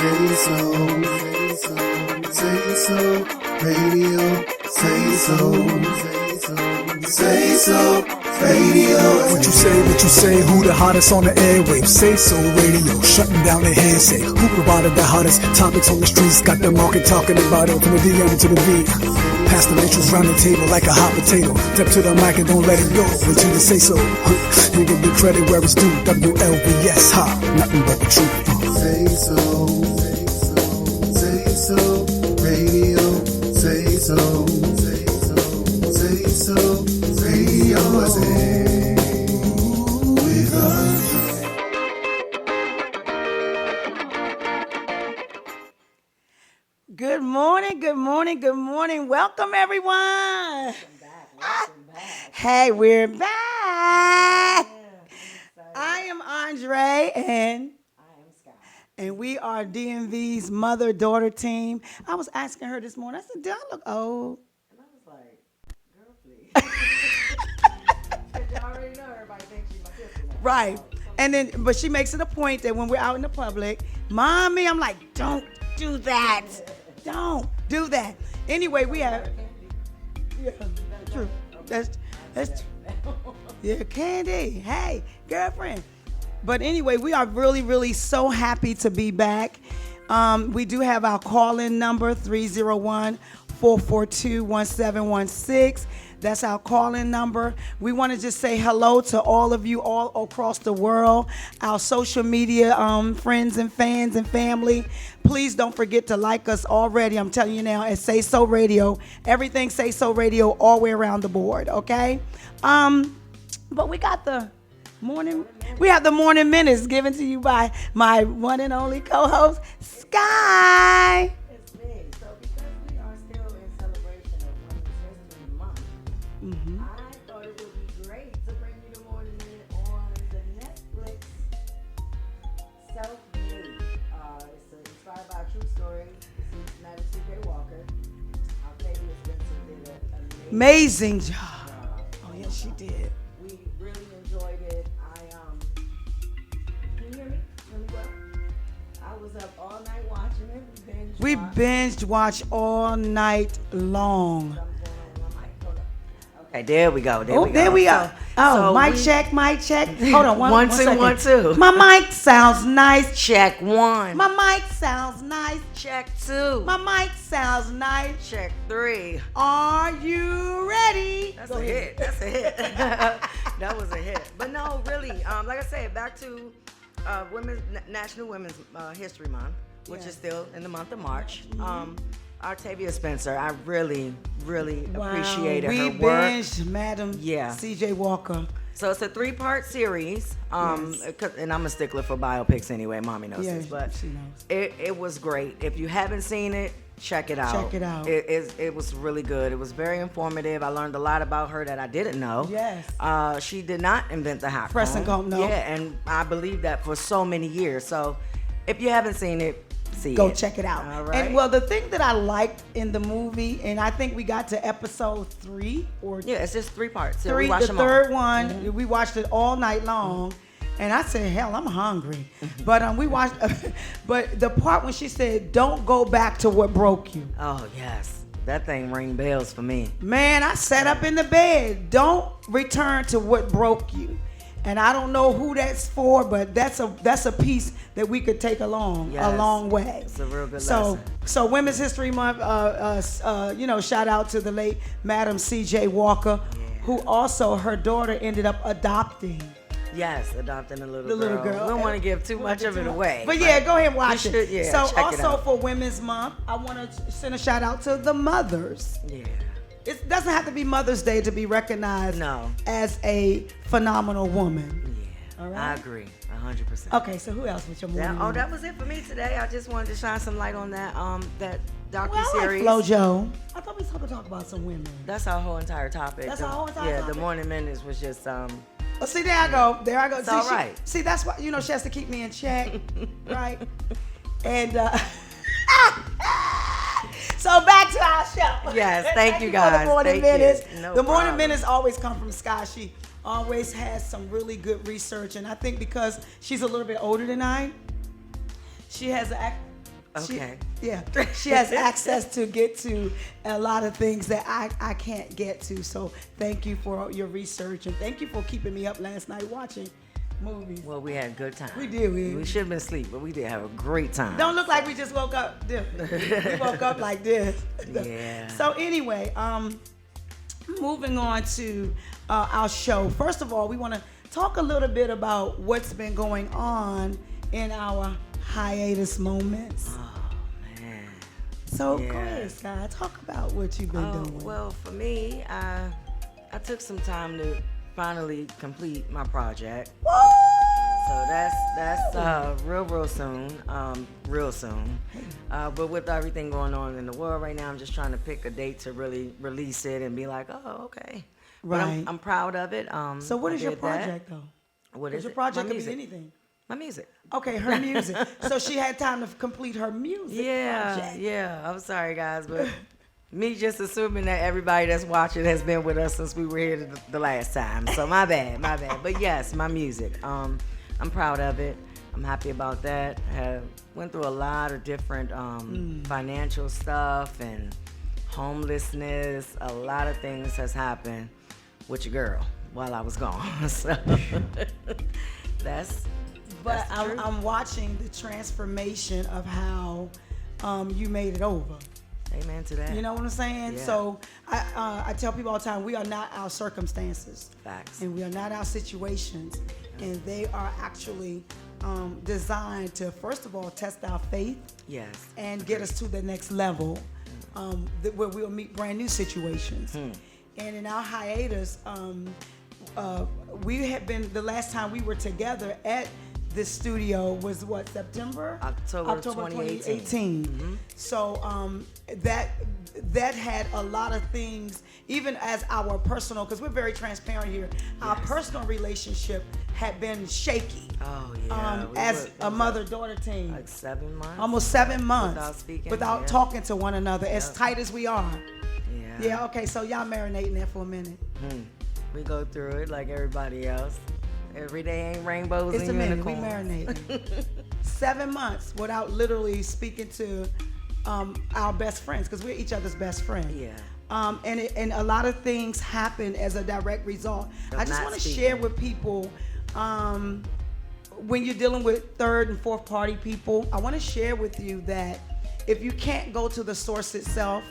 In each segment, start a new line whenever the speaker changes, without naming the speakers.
SaySo Radio, SaySo Radio.
What you say, who the hottest on the airwaves? SaySo Radio, shutting down the hearsay. Who provided the hottest topics on the streets? Got the market talking about it from the DM to the V. Pass the matrix round the table like a hot potato. Step to the mic and don't let it go until you say so. And give the credit where it's due. WLBS, ha, nothing but the truth.
SaySo Radio, SaySo Radio, say with us.
Good morning, good morning, good morning. Welcome, everyone.
Welcome back.
Hey, we're back.
Yeah,
I am Andrée and
I am Sky.
and we are DMV's mother-daughter team. I was asking her this morning, I said, do I look old?
And I was like, girl, please. Because you already know everybody thinks she's my sister now.
Right. And then, but she makes it a point that when we're out in the public, Mommy, I'm like, don't do that. Don't do that. Anyway, we have, yeah, true. That's yeah, Candy. Hey, girlfriend. But anyway, we are really, really so happy to be back. We do have our call-in number, 301-442-1716. That's our call-in number. We want to just say hello to all of you all across the world, our social media friends and fans and family. Please don't forget to like us already. I'm telling you now, at SaySo Radio. Everything SaySo Radio all the way around the board, okay? But we got the morning minutes given to you by my one and only co-host, Sky.
It's me. So because we are still in celebration of Women's History Month, I thought it would be great to bring you the morning minute on the Netflix Self-Made. It's inspired by a true story. Madam C.J. Walker. Octavia Spencer did an
Amazing job. Oh, yes, she did.
We really enjoyed it. Can you hear me? Hear me well? I was up all night watching it.
We binge watch all night long.
Okay, there we go.
There we go. Mic check. Hold on, one second.
1 2.
My mic sounds nice.
Check 1.
My mic sounds nice.
Check 2.
My mic sounds nice.
Check 3.
Are you ready?
That's a hit. That was a hit. But no, really, like I said, back to National Women's History Month, which is still in the month of March. Octavia Spencer, I really, really appreciated her work.
We binged Madam
Yeah.
C.J. Walker.
So it's a 3-part series, and I'm a stickler for biopics anyway. Mommy knows this, but
she knows.
It was great. If you haven't seen it, check it out.
Check it out.
It was really good. It was very informative. I learned a lot about her that I didn't know.
Yes.
She did not invent the hot
Press and comb, no.
Yeah, and I believe that for so many years. So if you haven't seen it,
Go check it out.
All right.
And well, the thing that I liked in the movie, and I think we got to episode 3 or
yeah, it's just 3 parts. So
3,
we watched
the
them all.
third one, we watched it all night long. And I said, hell, I'm hungry. But we watched, but the part when she said, don't go back to what broke you.
Oh, yes. That thing rang bells for me.
Man, I sat up in the bed. Don't return to what broke you. And I don't know who that's for, but that's a piece that we could take along a long way.
It's a real good lesson.
So Women's History Month, shout out to the late Madam C.J. Walker, who also her daughter ended up adopting.
Yes, adopting a little
little girl.
We don't want to give too much of it away.
But yeah, go ahead and watch it.
Yeah,
so
check it
also
out.
for Women's Month, I want to send a shout out to the mothers.
Yeah.
It doesn't have to be Mother's Day to be recognized as a phenomenal woman.
Yeah,
All right?
I agree, 100%.
Okay, so who else with your morning?
That was it for me today. I just wanted to shine some light on that docu-series.
Well, I like FloJo. I thought we were going to talk about some women.
That's our whole entire topic.
That's our whole entire
topic.
topic?
The morning minutes was just
Oh, see, there I go.
It's all right.
See, that's why, she has to keep me in check, right? And so back to our show.
Yes, thank you guys.
For the morning minutes.
No
the morning
problem.
minutes always come from Sky. She always has some really good research, and I think because she's a little bit older than I, she has
Okay.
She has access to get to a lot of things that I can't get to. So thank you for your research, and thank you for keeping me up last night watching movies.
Well, we had a good time.
We did.
We should have been asleep, but we did have a great time.
Don't look like we just woke up different. We woke up like this.
Yeah.
So anyway, moving on to our show. First of all, we want to talk a little bit about what's been going on in our hiatus moments.
Oh, man.
So
Yeah.
go ahead, Sky. Talk about what you've been doing.
Well, for me, I took some time to finally complete my project.
Woo!
So that's real soon. But with everything going on in the world right now, I'm just trying to pick a date to really release it and be like, oh, okay.
Right.
But I'm proud of it.
So what
I
is your
did that.
project, though?
What is
Your
it?
project
My
could be
music.
anything.
My music.
Okay, her music. So she had time to complete her music project.
Yeah. I'm sorry, guys, but me just assuming that everybody that's watching has been with us since we were here the last time. So my bad. But yes, my music. I'm proud of it. I'm happy about that. Went through a lot of different financial stuff and homelessness. A lot of things has happened with your girl while I was gone. So that's true.
I'm watching the transformation of how you made it over.
Amen to that.
You know what I'm saying?
Yeah.
So I tell people all the time, we are not our circumstances.
Facts.
And we are not our situations. And they are actually designed to, first of all, test our faith.
Yes.
And get us to the next level where we'll meet brand new situations. And in our hiatus, we had been, the last time we were together at this studio was what, September?
October 2018.
So that had a lot of things, even as our personal, because we're very transparent here, our personal relationship had been shaky.
Oh, yeah.
As a mother-daughter team.
Like 7 months?
Almost 7 months.
Without speaking.
Without
yeah.
talking to one another, as tight as we are.
Yeah.
Yeah, okay, so y'all marinating there for a minute.
We go through it like everybody else. Every day ain't rainbows
It's a
and
minute, we
unicorns.
marinating. 7 months without literally speaking to our best friends, because we're each other's best friend.
Yeah.
And a lot of things happen as a direct result.
Of
I just
not
want to
speaking.
share with people, when you're dealing with third and fourth party people, I want to share with you that if you can't go to the source itself,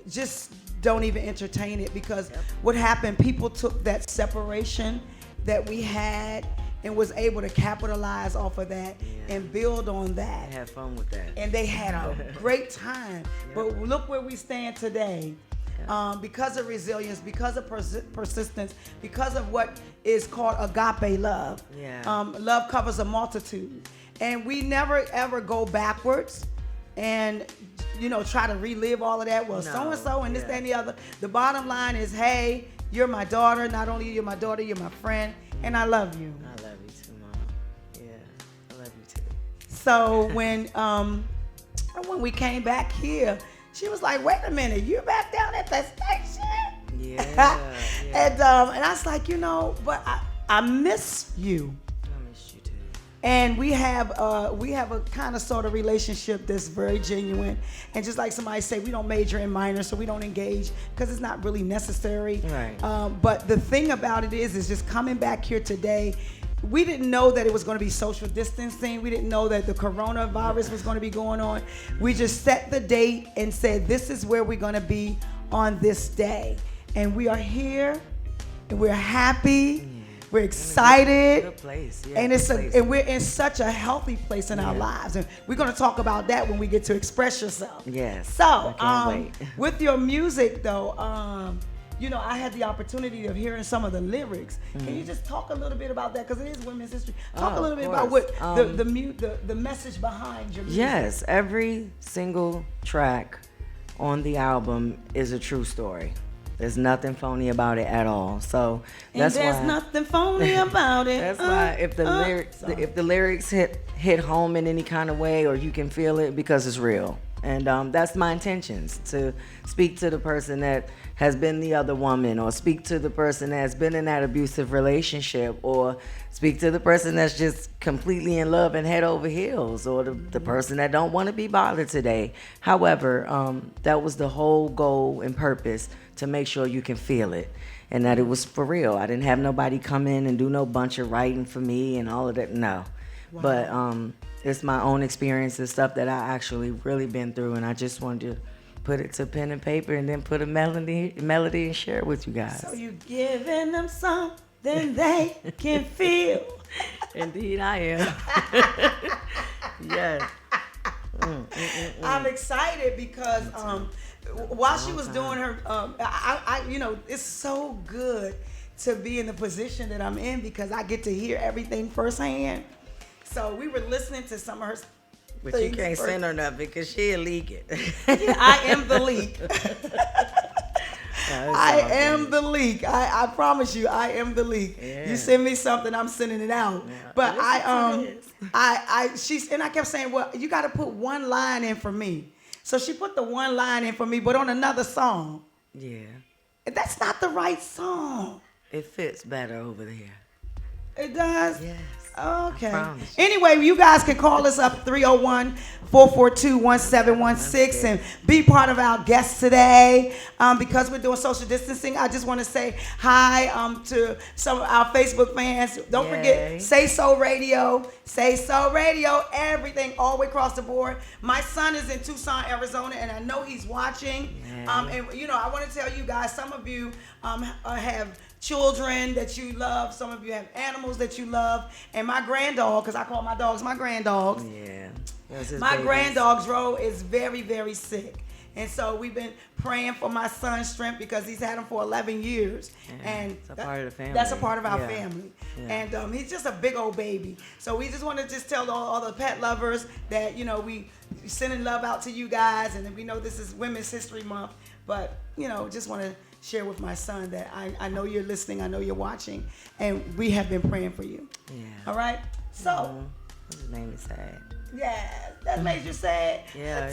just don't even entertain it, because what happened, people took that separation that we had and was able to capitalize off of that and build on that.
I had fun with that.
And they had a great time. But look where we stand today. Because of resilience, because of persistence, because of what is called agape love. Love covers a multitude. And we never ever go backwards and try to relive all of that. Well, so-and-so and this, that, and the other. The bottom line is, hey, you're my daughter. Not only you're my daughter, you're my friend. And I love you.
I love you too, Mom. Yeah, I love you too.
So when we came back here, she was like, wait a minute, you back down at the station?
Yeah.
And I was like, but I miss you.
I miss you too.
And we have a kind of sort of relationship that's very genuine. And just like somebody said, we don't major in minor, so we don't engage because it's not really necessary.
Right.
But the thing about it is just coming back here today, we didn't know that it was going to be social distancing. We didn't know that the coronavirus was going to be going on. We just set the date and said, this is where we're going to be on this day. And we are here, and we're happy. We're excited.
Good place. Yeah,
And and we're in such a healthy place in our
Yeah.
lives. And we're going to talk about that when we get to express yourself.
Yes.
So,
I can't wait.
with your music though, I had the opportunity of hearing some of the lyrics. Can you just talk a little bit about that? Because it is Women's History. Talk a
of
little bit about
course.
what the message behind your music.
Yes, every single track on the album is a true story. There's nothing phony about it at all. So that's
and there's
why
nothing phony about it.
that's why if the lyrics hit home in any kind of way, or you can feel it, because it's real. And that's my intentions, to speak to the person that has been the other woman, or speak to the person that's been in that abusive relationship, or speak to the person that's just completely in love and head over heels, or the person that don't want to be bothered today. However, that was the whole goal and purpose, to make sure you can feel it and that it was for real. I didn't have nobody come in and do no bunch of writing for me and all of that. No. Wow. But it's my own experience and stuff that I actually really been through, and I just wanted to put it to pen and paper and then put a melody and share it with you guys.
So you giving them something they can feel.
Indeed I am. Yes.
I'm excited because while she was doing her, I it's so good to be in the position that I'm in because I get to hear everything firsthand. So we were listening to some of her
But you can't send her nothing because she'll leak it.
Yeah, I am the leak. I am the leak. I promise you, I am the leak. Yeah. You send me something, I'm sending it out. Yeah. But I kept saying, well, you got to put one line in for me. So she put the one line in for me, but on another song. Yeah. That's not the right song.
It fits better over there.
It does?
Yes.
Okay. Anyway, you guys can call us up 301-442-1716 and be part of our guests today. Because we're doing social distancing, I just want to say hi to some of our Facebook fans. Don't forget SaySo Radio, SaySo Radio, everything all the way across the board. My son is in Tucson, Arizona, and I know he's watching. And I want to tell you guys, some of you have children that you love. Some of you have animals that you love. And my granddog, because I call my dogs my granddogs. Yeah. My granddog, Dro, is very, very sick. And so we've been praying for my son's strength because he's had him for 11 years. Yeah, and it's a part of the family. That's a part of our family. Yeah. And he's just a big old baby. So we just want to just tell all the pet lovers that, we sending love out to you guys. And we know this is Women's History Month. But, just want to share with my son that I know you're listening, I know you're watching, and we have been praying for you. Yeah. All right? So.
His name is sad.
Yeah, that makes you sad.
Yeah,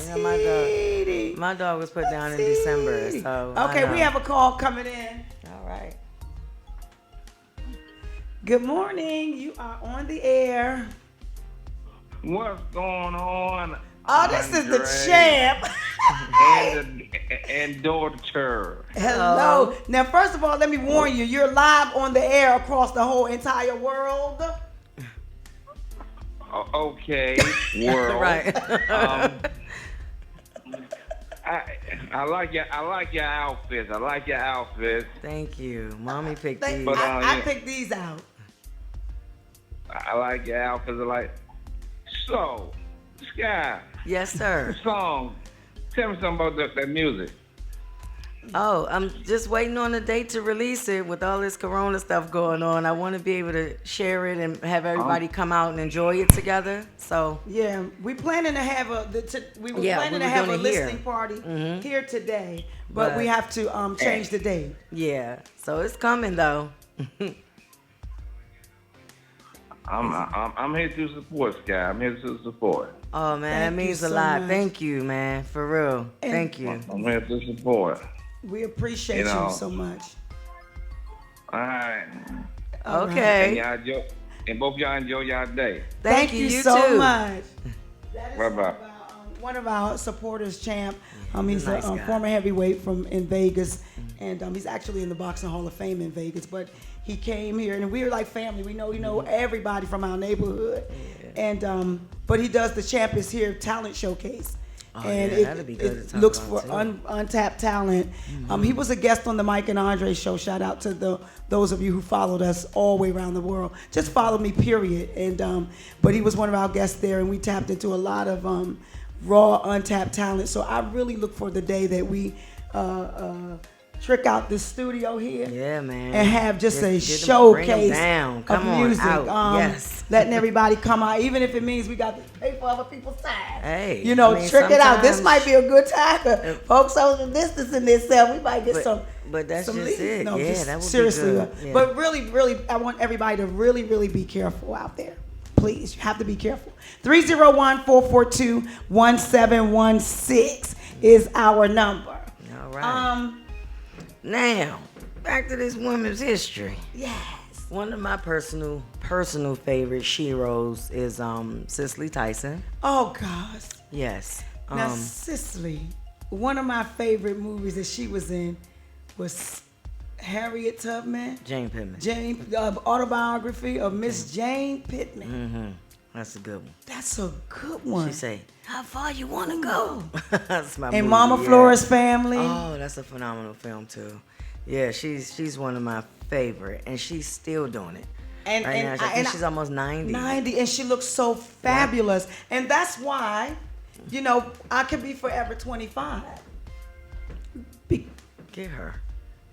my dog was put down in December, so.
Okay, we have a call coming in.
All right.
Good morning, you are on the air.
What's going on?
Oh, this is the champ.
and daughter.
Hello. Now, first of all, let me warn you, you're live on the air across the whole entire world.
Okay, world.
Right.
I like your outfits. I like your outfits.
Thank you. Mommy picked these.
But, I picked these out.
I like your outfits. So, Sky.
Yes, sir.
The song. Tell me something about that music.
Oh, I'm just waiting on a date to release it with all this Corona stuff going on. I want to be able to share it and have everybody come out and enjoy it together. So
yeah, we planning to have a listening party here today, but we have to change the date.
Yeah, so it's coming though.
I'm here to support, Sky. I'm here to support.
Oh man, that means a lot. Much. Thank you, man, for real. Thank you.
I'm here to support.
We appreciate you so much.
All right.
Okay.
And both y'all enjoy y'all day.
Thank you so
too.
much. That is
bye.
One of our supporters, Champ. He's a former heavyweight in Vegas, and he's actually in the Boxing Hall of Fame in Vegas. But he came here, and we were like family. We know everybody from our neighborhood, and but he does the Champ is Here talent showcase. Oh, and it looks for untapped talent. Mm-hmm. He was a guest on the Mike and Andrée show. Shout out to those of you who followed us all the way around the world. Just follow me, period. And but he was one of our guests there, and we tapped into a lot of raw, untapped talent. So I really look for the day that we trick out this studio here.
Yeah, man.
And have just a showcase of music.
Yes.
Letting everybody come out, even if it means we got to pay for other people's time.
Hey.
Trick it out. This might be a good time. Folks social distancing themselves. We might get some.
But that's just it.
No,
yeah,
just
that would
seriously.
be good. Yeah.
But really, I want everybody to really, really be careful out there. Please, you have to be careful. 301-442-1716 is our number.
All right. Now, back to this women's history.
Yes.
One of my personal favorite sheroes is Cicely Tyson.
Oh gosh.
Yes.
Now Cicely, one of my favorite movies that she was in was Harriet Tubman.
Jane Pittman.
Autobiography of Miss Jane Pittman.
Mm-hmm. That's a good one.
That's a good one.
She say, "How far you want to go?" That's my
And
movie,
Mama
yeah.
Flora's Family.
Oh, that's a phenomenal film too. Yeah, she's one of my favorite, and she's still doing it.
And
right now, I think she's almost 90.
90, and she looks so fabulous. And that's why, I could be forever 25.
Get her.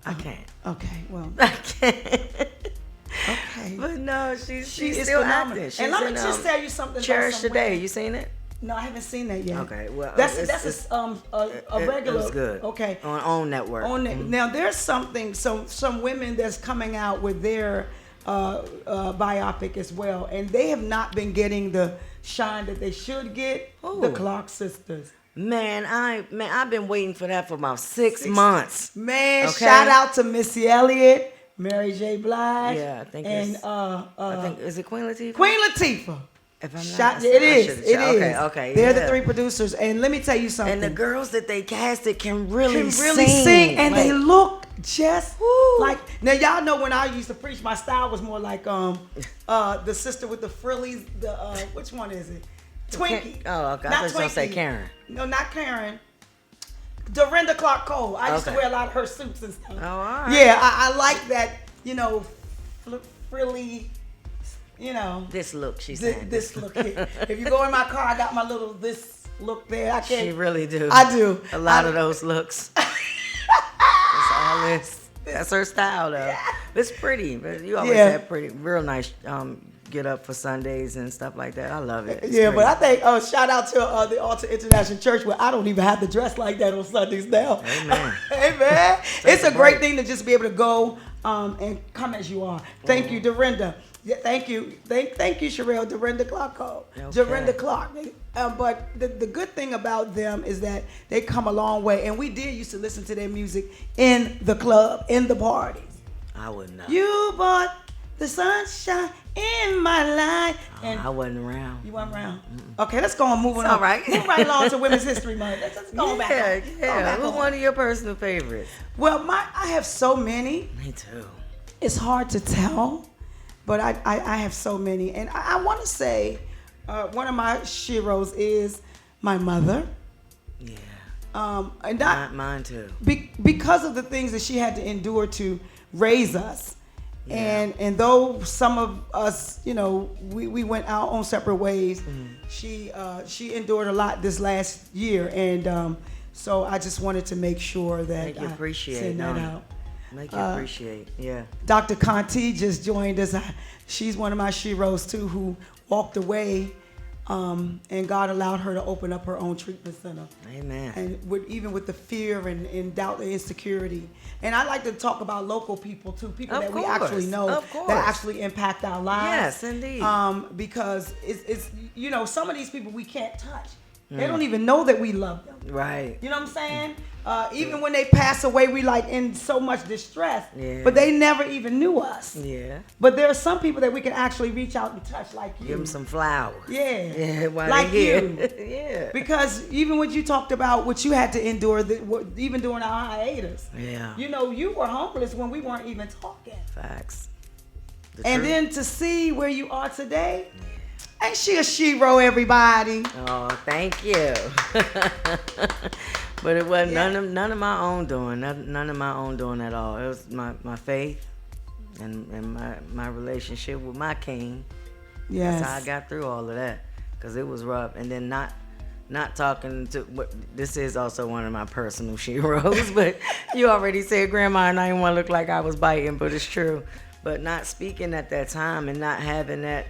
I can't.
Okay, well.
I can't.
Okay.
But no, she's
She
still
phenomenal.
acting. She's
And let me
in,
just tell you something
Cherish
about some
Today.
women.
You seen it?
No, I haven't seen that yet.
Okay, well,
that's
it's
a regular.
It was good.
Okay.
On OWN network.
Now there's some women that's coming out with their biopic as well, and they have not been getting the shine that they should get.
Who?
The Clark sisters.
Man, I've been waiting for that for about 6 months.
Man,
Okay.
shout out to Missy Elliott, Mary J. Blige.
Yeah, I think
and
it's. I think is it Queen Latifah?
Queen Latifah.
If I'm
Shot,
not,
it
I
is.
should've
It
checked.
is.
Okay.
They're the
yeah.
3 producers, and let me tell you something.
And the girls that they casted can really
sing, and they
Like,
look just
Woo.
like. Now y'all know when I used to preach, my style was more like the sister with the frillies. The which one is it? Twinkie.
Oh, okay. I
Not
thought you were gonna say
Twinkie.
Karen.
No, not Karen. Dorinda Clark Cole. I used to
Okay.
wear a lot of her suits and stuff.
Oh, all right.
Yeah, I like that. Frilly.
This look, she said.
This look here. If you go in my car, I got my little this look there. I can't.
She really do.
I do.
A lot of those looks. That's all this. That's her style, though. It's pretty, but you always
Yeah.
have pretty, real nice get up for Sundays and stuff like that. I love it. It's
Yeah, but I
pretty.
think shout out to the Altar International Church where I don't even have to dress like that on Sundays now.
Amen.
Amen. It's a
a
great
break.
thing to just be able to go and come as you are. Thank you, Dorinda. Yeah, thank you, Sherelle. Dorinda Clark.
Okay.
Dorinda Clark. But the good thing about them is that they come a long way, and we did used to listen to their music in the club, in the parties.
I wouldn't know.
You brought the sunshine in my life. And
I wasn't around.
you went around. Okay, let's go on. Moving
It's
on.
all right.
Move right along to Women's History Month. Let's go back.
Yeah,
Go
yeah.
back
Who's
on.
one of your personal favorites?
Well, I have so many.
Me too.
It's hard to tell, but I have so many, and I want to say one of my sheroes is my mother.
Yeah.
And not
Mine too.
because of the things that she had to endure to raise us.
Yeah.
And though some of us, we went our own separate ways, she endured a lot this last year, and so I just wanted to make sure that
Make you
I
appreciate,
send that
don't you?
out.
Make you appreciate. Yeah.
Dr. Conti just joined us. She's one of my sheroes too, who walked away, and God allowed her to open up her own treatment center.
Amen.
And even with the fear and doubt and insecurity. And I like to talk about local people too, people
Of
that we
course,
actually know
of course.
that actually impact our lives.
Yes, indeed.
Because it's some of these people we can't touch. They don't even know that we love them.
Right.
You know what I'm saying? Even when they pass away, we like in so much distress.
Yeah.
But they never even knew us.
Yeah.
But there are some people that we can actually reach out and touch, like you.
Give them some flowers.
Yeah.
Yeah. While
Like
they're
you.
here. Yeah.
Because even when you talked about what you had to endure, even during our hiatus,
Yeah.
you were homeless when we weren't even talking.
Facts. The
And
truth.
then to see where you are today, ain't she a shero, everybody?
Oh, thank you. But it wasn't
Yeah.
none of my own doing. None of my own doing at all. It was my faith and my relationship with my king.
Yes.
That's how I got through all of that, because it was rough. And then not talking to, this is also one of my personal sheroes, but you already said grandma, and I didn't want to look like I was biting, but it's true. But not speaking at that time and not having that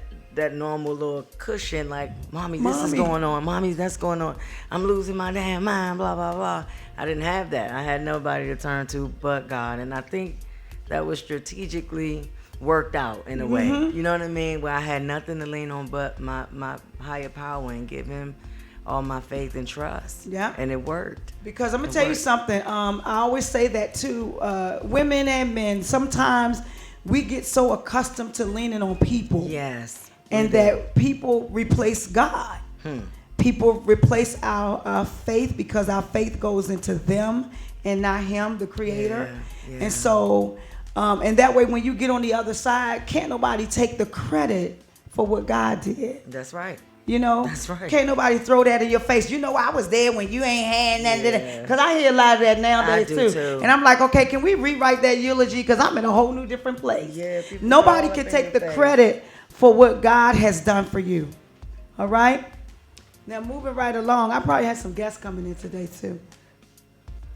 normal little cushion, like, mommy, this is going on, mommy, that's going on, I'm losing my damn mind, blah, blah, blah. I didn't have that. I had nobody to turn to but God. And I think that was strategically worked out in a way. You know what I mean? Where I had nothing to lean on but my higher power, and give him all my faith and trust.
Yeah.
And it worked.
Because I'm gonna tell you something. I always say that too. Women and men. Sometimes we get so accustomed to leaning on people.
Yes.
And that people replace God. People replace our faith because our faith goes into them and not Him, the Creator.
Yeah.
And so, and that way, when you get on the other side, can't nobody take the credit for what God did.
That's right.
You know,
That's right.
Can't nobody throw that in your face. You know, I was there when you ain't had nothing. Because I hear a lot of that nowadays too. And I'm like, okay, can we rewrite that eulogy? Because I'm in a whole new different place.
Yeah,
nobody can take the credit for what God has done for you. All right? Now, moving right along, I probably had some guests coming in today too.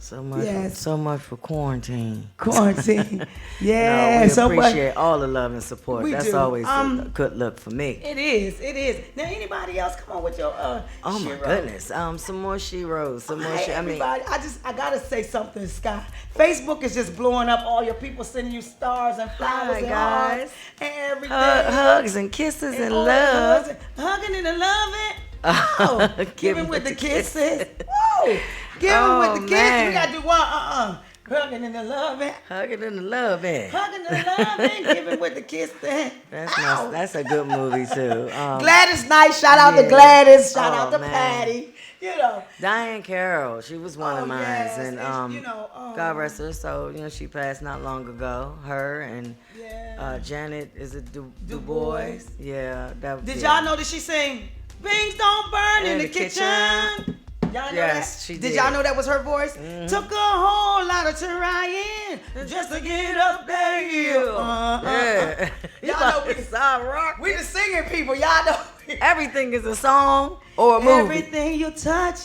So much,
Yes.
so much for quarantine.
Quarantine. Yeah.
No, we
so
appreciate all the love and support.
We
That's
do.
always a good look for me.
It is. It is. Now, anybody else come on with your
Oh my
Shiro?
goodness. Some more sheroes. Some more.
Hey, everybody, I gotta say something, Sky. Facebook is just blowing up. All your people sending you stars and flowers
Hi,
and
guys.
hearts and everything.
Hugs and kisses and
all the
love.
hugs and hugging and loving. Oh, giving with the kisses. Woo! Giving with the kisses.
man.
We gotta do one. Hugging and the loving.
Hugging and the loving.
Hugging and the loving. Giving with the kissing.
That's a good movie too.
Gladys Knight. Shout out to Gladys. Shout out to
man.
Patty. You know.
Diane Carroll, she was one of mine,
yes,
and
you know,
God rest her soul. You know, she passed not long ago. Her and
Yeah.
Janet, is it Du
Du
Bois?
Bois.
Yeah, that.
Did
yeah.
y'all know that she sang "Things Don't Burn in the Kitchen"? Y'all know
Yes,
that?
she
Did
did.
y'all know that was her voice? Took a whole lot of trying just to get up there.
Yeah.
Y'all know
rock.
we the singing people. Y'all know.
Everything is a song or a movie.
Everything you touch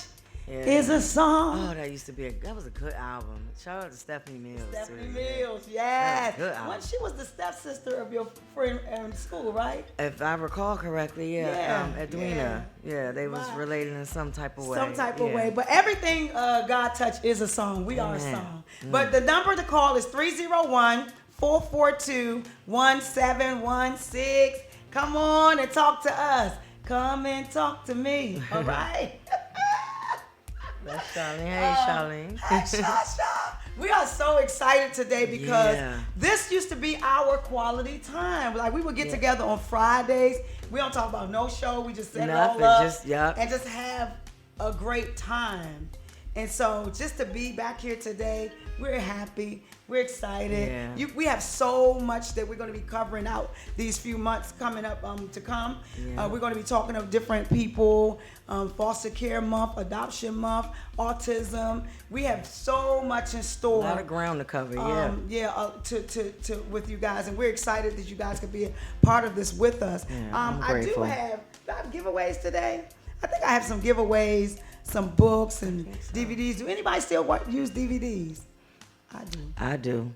is a song.
Oh, that was a good album. Shout out to Stephanie Mills.
Stephanie
too.
Mills, yes.
Good album.
When she was the stepsister of your friend in school, right?
If I recall correctly, Edwina. Yeah, they was
Right.
related in some type of way.
Some type of
Yeah.
way. But everything God touch is a song. We are a
Amen.
song. But the number to call is 301-442-1716. Come on and talk to us. Come and talk to me. All right?
That's Charlene. Hey, Charlene.
Shasha. We are so excited today because
Yeah.
this used to be our quality time. Like we would get together on Fridays. We don't talk about no show. We just set it all
Nothing,
up
just-
and just have a great time. And so just to be back here today, we're happy. We're excited.
Yeah.
We have so much that we're going to be covering out these few months coming up to come.
Yeah.
We're going to be talking to different people, foster care month, adoption month, autism. We have so much in
A
store.
lot of ground to cover,
To with you guys, and we're excited that you guys could be a part of this with us.
Yeah, I'm
I do
grateful.
have giveaways today. I think I have some giveaways, some books and DVDs. Do anybody still use DVDs? I do.
I do.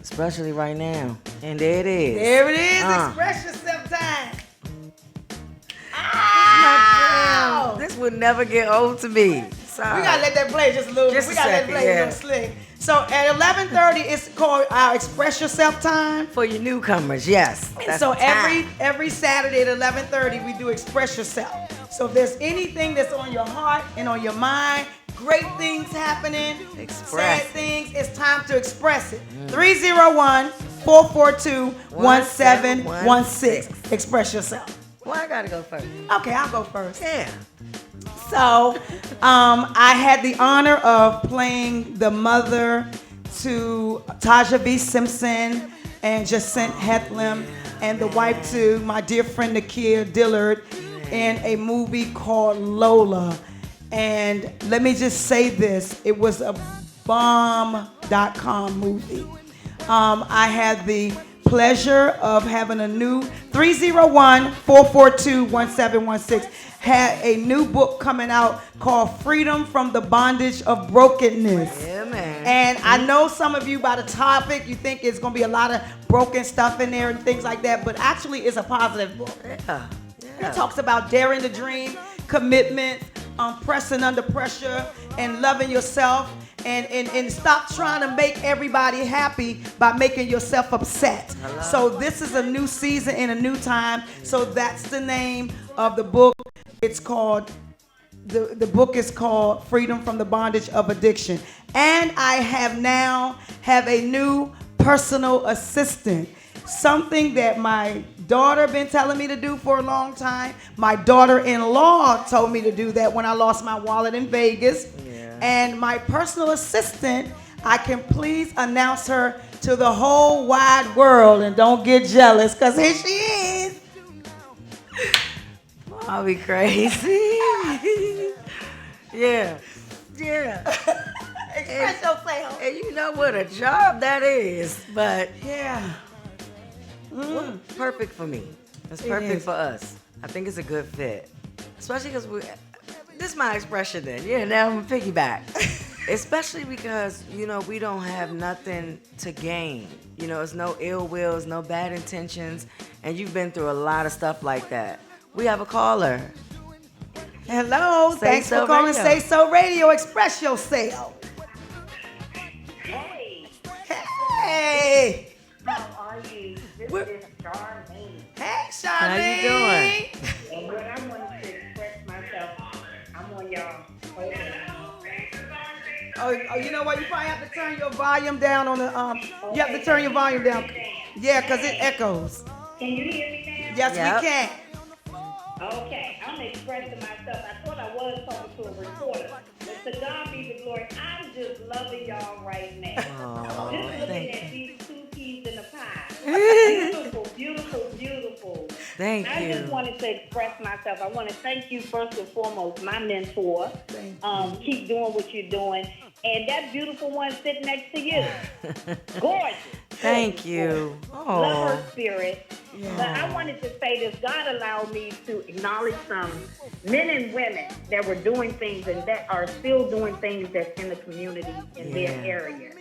Especially right now. And there it is.
There it is. Express yourself time.
Ow! This would never get old to me. Sorry.
We gotta let that play just a little.
Just
we
a
gotta
second,
let it play a
yeah.
little slick. So at 11:30, it's called our Express Yourself time.
For your newcomers, yes.
And
That's
so
the time.
every Saturday at 11:30, we do Express Yourself. So if there's anything that's on your heart and on your mind, great things happening,
Express.
sad things, it's time to express it. 301-442-1716. Express yourself.
Well, I gotta go first.
Okay, I'll go first.
Yeah.
So, I had the honor of playing the mother to Taja B. Simpson and Jacint Hetlam, and the wife to my dear friend Nakia Dillard in a movie called Lola. And let me just say this, it was a bomb.com movie. I had the pleasure of having a new 301-442-1716 had a new book coming out called Freedom from the Bondage of Brokenness.
Yeah, man.
And I know some of you by the topic, you think it's going to be a lot of broken stuff in there and things like that, but actually it's a positive book.
Yeah.
It talks about daring to dream, commitment, pressing under pressure, and loving yourself, and stop trying to make everybody happy by making yourself upset. So this is a new season and a new time. So that's the name of the book. It's called the book is called Freedom from the Bondage of Addiction. And I have a new personal assistant. Something that my daughter been telling me to do for a long time. My daughter-in-law told me to do that when I lost my wallet in Vegas. Yeah. And my personal assistant, I can please announce her to the whole wide world, and don't get jealous, because here she is.
I'll be crazy. Yeah.
Express yourself.
And you know what a job that is, but
Yeah.
well, perfect for me. It's
It
perfect
is.
for us. I think it's a good fit, especially because this is my expression. Then, yeah. Now I'm gonna piggyback, especially because we don't have nothing to gain. It's no ill wills, no bad intentions, and you've been through a lot of stuff like that. We have a caller.
Hello. Thanks for calling SaySo Radio. Express yourself. Hey.
How are you? This is Charmaine.
Hey, Charmaine.
How you doing?
And when I want to express myself, I'm on y'all.
Oh, you know what? You probably have to turn your volume down on the You have to turn your volume down. Yeah, because it echoes.
Can you hear me now?
Yes,
Yep.
we can.
Okay, I'm expressing myself. I thought I was talking to a reporter. But to God be the glory. I'm just loving y'all right now.
Oh,
Just looking
thank
at these two peas in the pie. Beautiful, beautiful, beautiful.
Thank
I
you.
just wanted to express myself. I want to thank you first and foremost, my mentor. Keep doing what you're doing. And that beautiful one sitting next to you. Gorgeous.
Thank you.
Love
Oh,
her spirit. But I wanted to say this. God allowed me to acknowledge some men and women that were doing things and that are still doing things that's in the community in their area.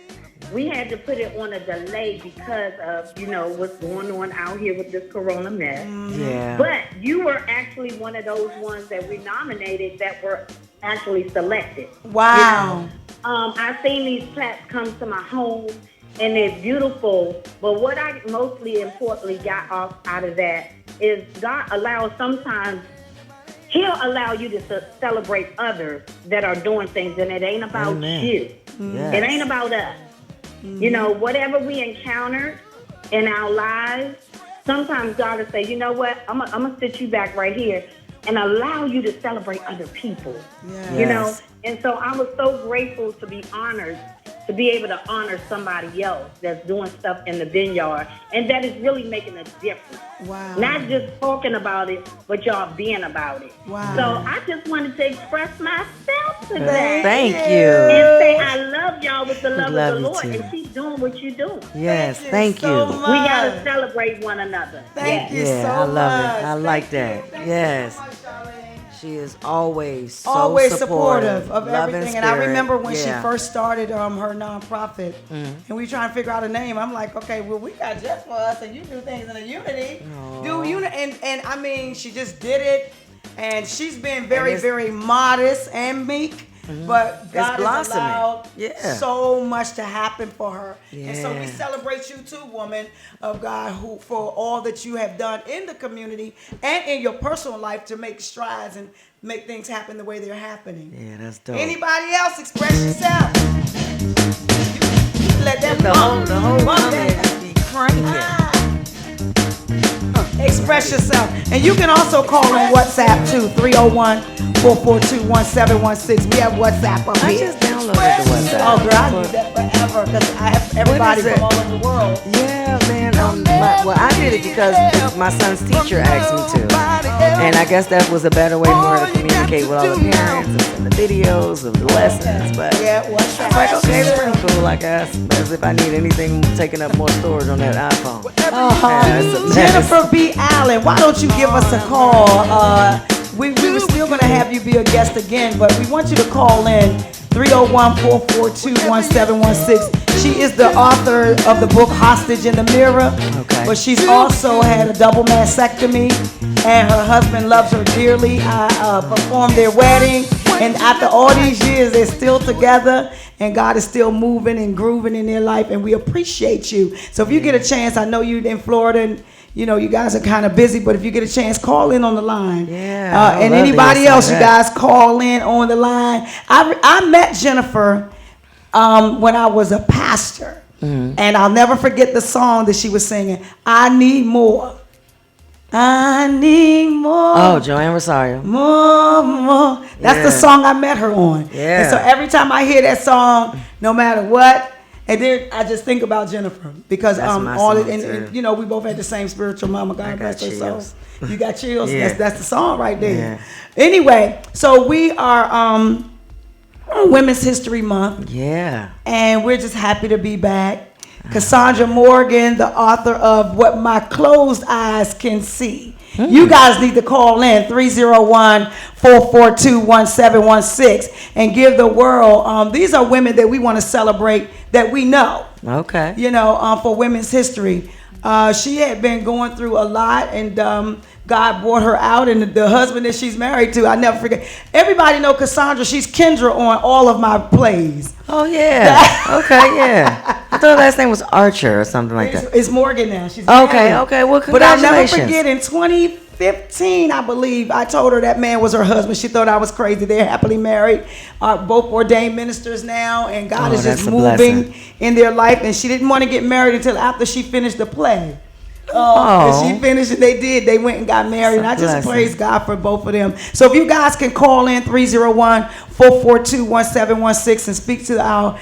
We had to put it on a delay because of, what's going on out here with this corona mess.
yeah.
But you were actually one of those ones that we nominated that were actually selected.
Wow.
I've seen these plaques come to my home, and they're beautiful. But what I mostly importantly got out of that is God allows sometimes He'll allow you to celebrate others that are doing things, and it ain't about
Amen.
you.
Yes.
It ain't about us. Whatever we encountered in our lives, sometimes God will say, you know what, I'm gonna sit you back right here and allow you to celebrate other people.
Yes.
And so I was so grateful to be honored, to be able to honor somebody else that's doing stuff in the vineyard and that is really making a difference.
Wow.
Not just talking about it, but y'all being about it.
Wow.
So I just wanted to express myself today.
Thank you.
And say I love y'all with the love
Love
of the
you
Lord
too.
and keep doing what you're doing.
Yes, thank you.
so much.
We gotta celebrate one another.
Thank you
Yeah,
so
I love
much.
it. I like that.
Thank
Yes.
you so much, Charlene.
She is always so
Always
supportive
of
love
everything. And I
spirit.
remember when she
Yeah.
first started her nonprofit, and we were trying to figure out a name. I'm like, okay, well, we got just for us, and you do things in a unity. And I mean, she just did it, and she's been very, very modest and meek. But God has
blossoming.
allowed
Yeah.
so much to happen for her. And so we
Yeah.
celebrate you too, woman of God, who for all that you have done in the community and in your personal life to make strides and make things happen the way they're happening.
Yeah, that's dope.
Anybody else, express yourself. You let that
the whole
bump
woman
that.
be cranking.
Express yourself. And you can also call on WhatsApp too, 301-442-1716. We have WhatsApp up
I
here.
just downloaded the WhatsApp.
Oh, girl, I do that forever because I have everybody
What is
from
it?
all over the world.
Yeah, man. I did it because my son's teacher asked me to. And I guess that was a better way for her to communicate with all the parents and send the videos of the lessons. But
Yeah,
I was like, okay, it's pretty cool, I guess. As if I need anything taking up more storage on that iPhone. Yeah, it's a mess.
Jennifer B. Allen, why don't you give us a call? We were still going to have you be a guest again, but we want you to call in 301-442-1716. She is the author of the book Hostage in the Mirror, but she's also had a double mastectomy, and her husband loves her dearly. I performed their wedding, and after all these years, they're still together, and God is still moving and grooving in their life, and we appreciate you. So if you get a chance, I know you're in Florida, and you guys are kind of busy, but if you get a chance, call in on the line.
Yeah,
and anybody else, you guys call in on the line. I met Jennifer when I was a pastor, and I'll never forget the song that she was singing. I need more. I need more.
Oh, Joanne Rosario.
More. That's the song I met her on.
Yeah.
And so every time I hear that song, no matter what, and then I just think about Jennifer because and we both had the same spiritual mama. God bless her soul. You got chills.
Yeah.
That's the song right there.
Yeah.
Anyway, so we are Women's History Month.
Yeah.
And we're just happy to be back. Cassandra Morgan, the author of What My Closed Eyes Can See. You guys need to call in 301-442-1716 and give the world. These are women that we want to celebrate that we know.
Okay.
For Women's History. She had been going through a lot, and God brought her out, and the husband that she's married to, I never forget. Everybody know Cassandra. She's Kendra on all of my plays.
Oh, yeah. Okay, yeah. I thought her last name was Archer or something like that.
It's Morgan now. She's
Okay,
married.
okay. Well,
But I'll never
congratulations.
forget, in 2015, I believe, I told her that man was her husband. She thought I was crazy. They're happily married, both ordained ministers now, and God is just
that's a
moving
blessing.
in their life. And she didn't want to get married until after she finished the play.
Oh.
And she finished it. They did. They went and got married. And I just
blessing.
praise God for both of them. So if you guys can call in 301-442-1716 and speak to our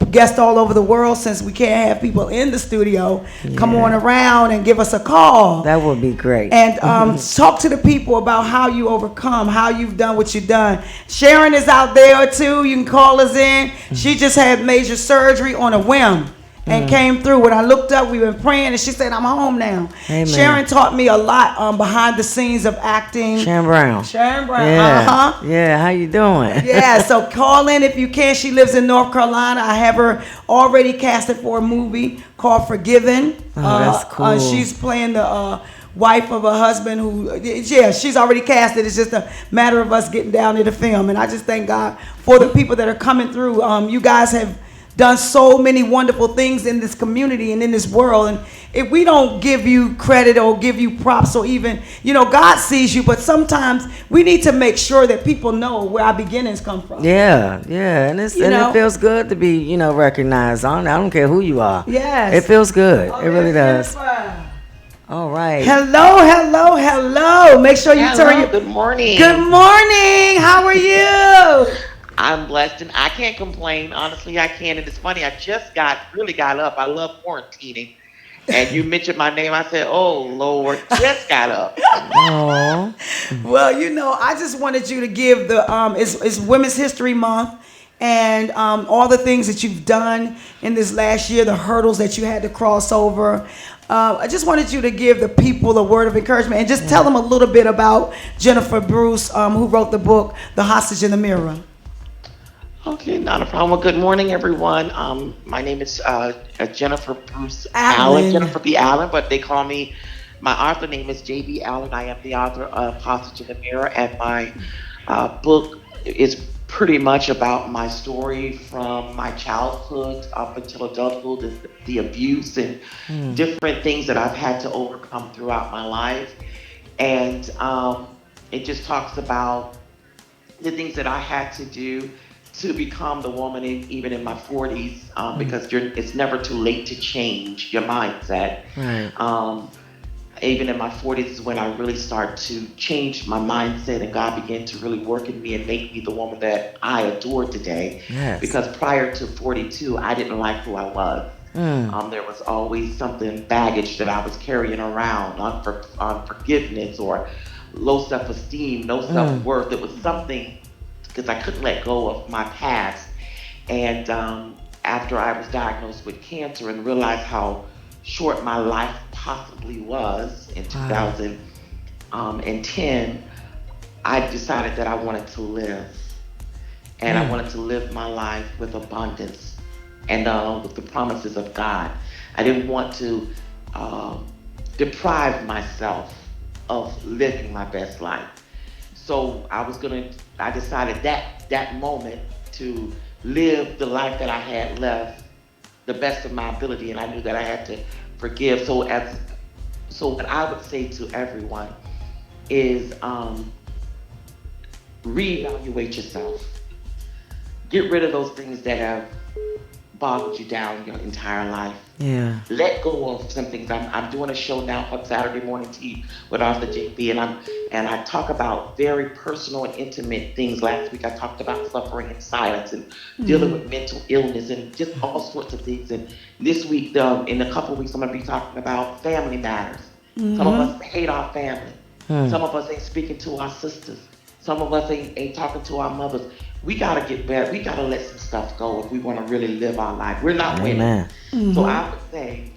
guests all over the world, since we can't have people in the studio, come on around and give us a call.
That would be great.
And talk to the people about how you overcome, how you've done what you've done. Sharon is out there too. You can call us in. She just had major surgery on a whim and came through. When I looked up, we've been praying, and she said, I'm home now.
Amen.
Sharon taught me a lot behind the scenes of acting.
Sharon Brown.
Yeah.
Yeah, how you doing?
Yeah, so call in if you can. She lives in North Carolina. I have her already casted for a movie called Forgiven.
Oh, that's cool.
She's playing the wife of a husband who, she's already casted. It's just a matter of us getting down to the film. And I just thank God for the people that are coming through. You guys have done so many wonderful things in this community and in this world. And if we don't give you credit or give you props, or even, God sees you, but sometimes we need to make sure that people know where our beginnings come from.
Yeah, and it feels good to be, recognized. I don't care who you are.
Yes.
It feels good.
Oh,
it really does.
Jennifer.
All right.
Hello. Make sure you turn your...
Good morning.
Good morning. How are you?
I'm blessed, and I can't complain. Honestly, I can't. And it's funny, I just really got up. I love quarantining. And you mentioned my name. I said, oh, Lord, just got up.
Oh.
Well, I just wanted you to give the... It's Women's History Month. And all the things that you've done in this last year, the hurdles that you had to cross over. I just wanted you to give the people a word of encouragement and just tell them a little bit about Jennifer Bruce, who wrote the book, The Hostage in the Mirror.
Okay, not a problem. Well, good morning, everyone. My name is Jennifer Bruce
Allen.
Jennifer B. Allen, but they call me, my author name is J.B. Allen. I am the author of Hostage in the Mirror, and my book is pretty much about my story from my childhood up until adulthood, the abuse and different things that I've had to overcome throughout my life. And it just talks about the things that I had to do to become the woman even in my 40s, because it's never too late to change your mindset.
Right.
Even in my 40s is when I really started to change my mindset, and God began to really work in me and make me the woman that I adore today.
Yes.
Because prior to 42, I didn't like who I was. There was always something baggage that I was carrying around, unforgiveness or low self-esteem, no self-worth. It was something, because I couldn't let go of my past. And after I was diagnosed with cancer and realized how short my life possibly was in 2010, I decided that I wanted to live. And I wanted to live my life with abundance and with the promises of God. I didn't want to deprive myself of living my best life. So I decided that moment to live the life that I had left the best of my ability, and I knew that I had to forgive. So So what I would say to everyone is reevaluate yourself. Get rid of those things that have bogged you down your entire life.
Yeah.
Let go of some things. I'm doing a show now on Saturday Morning Tea with Arthur JB, and I talk about very personal and intimate things. Last week I talked about suffering in silence and dealing with mental illness and just all sorts of things. And this week, in a couple of weeks, I'm going to be talking about family matters. Some of us hate our family. Some of us ain't speaking to our sisters. Some of us ain't talking to our mothers. We gotta get better. We gotta let some stuff go if we want to really live our life. We're not winning. So I would say,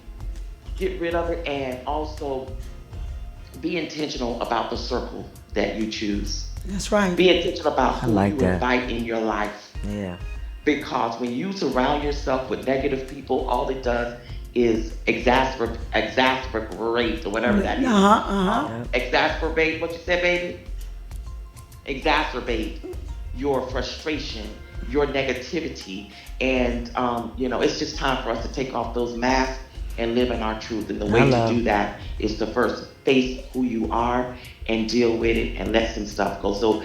get rid of it, and also be intentional about the circle that you choose.
That's right.
Be intentional about who you invite in your life.
Yeah.
Because when you surround yourself with negative people, all it does is exacerbate or whatever that is. Exacerbate. What you said, baby? Exacerbate your frustration, your negativity, and it's just time for us to take off those masks and live in our truth. And the way to do that is to first face who you are and deal with it and let some stuff go. So